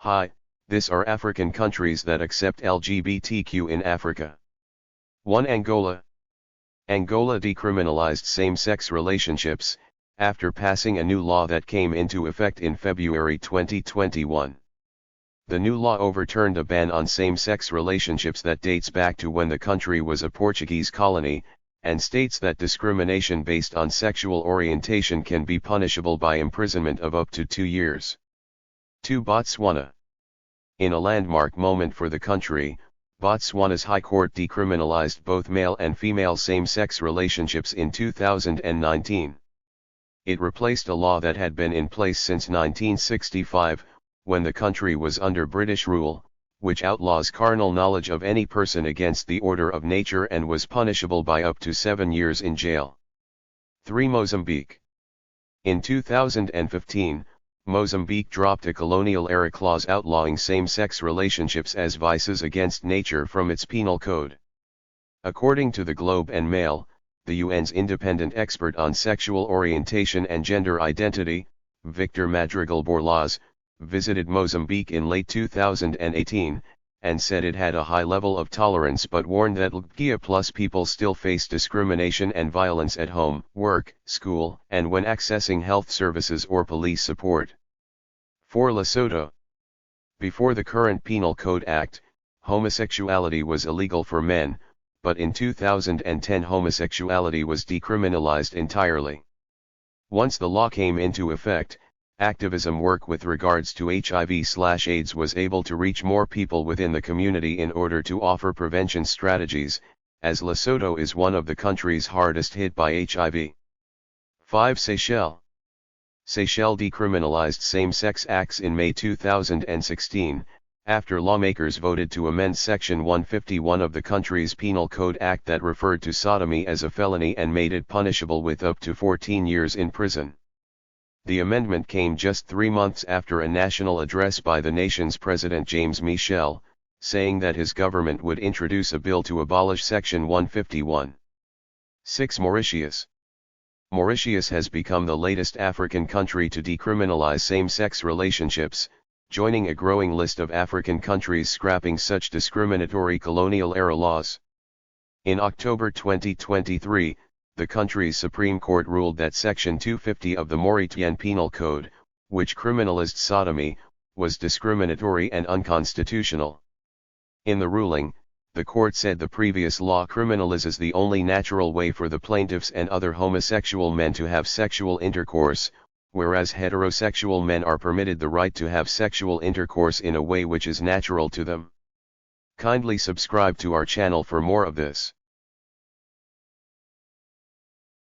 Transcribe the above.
Hi, this are African countries that accept LGBTQ in Africa. 1. Angola. Angola decriminalized same-sex relationships, after passing a new law that came into effect in February 2021. The new law overturned a ban on same-sex relationships that dates back to when the country was a Portuguese colony, and states that discrimination based on sexual orientation can be punishable by imprisonment of up to 2 years. 2. Botswana. In a landmark moment for the country, Botswana's High Court decriminalized both male and female same-sex relationships in 2019. It replaced a law that had been in place since 1965, when the country was under British rule, which outlaws carnal knowledge of any person against the order of nature and was punishable by up to 7 years in jail. 3. Mozambique. In 2015, Mozambique dropped a colonial-era clause outlawing same-sex relationships as vices against nature from its penal code. According to the Globe and Mail, the UN's independent expert on sexual orientation and gender identity, Victor Madrigal Borlaz, visited Mozambique in late 2018, and said it had a high level of tolerance but warned that LGBTQ+ people still face discrimination and violence at home, work, school, and when accessing health services or police support. 4. Lesotho. Before the current Penal Code Act, homosexuality was illegal for men, but in 2010 homosexuality was decriminalized entirely. Once the law came into effect, activism work with regards to HIV/AIDS was able to reach more people within the community in order to offer prevention strategies, as Lesotho is one of the countries hardest hit by HIV. 5. Seychelles. Seychelles decriminalized same-sex acts in May 2016, after lawmakers voted to amend Section 151 of the country's Penal Code Act that referred to sodomy as a felony and made it punishable with up to 14 years in prison. The amendment came just 3 months after a national address by the nation's President James Michel, saying that his government would introduce a bill to abolish Section 151. 6. Mauritius. Mauritius has become the latest African country to decriminalize same-sex relationships, joining a growing list of African countries scrapping such discriminatory colonial-era laws. In October 2023, the country's Supreme Court ruled that Section 250 of the Mauritian Penal Code, which criminalized sodomy, was discriminatory and unconstitutional. In the ruling, the court said the previous law criminalizes the only natural way for the plaintiffs and other homosexual men to have sexual intercourse, whereas heterosexual men are permitted the right to have sexual intercourse in a way which is natural to them. Kindly subscribe to our channel for more of this.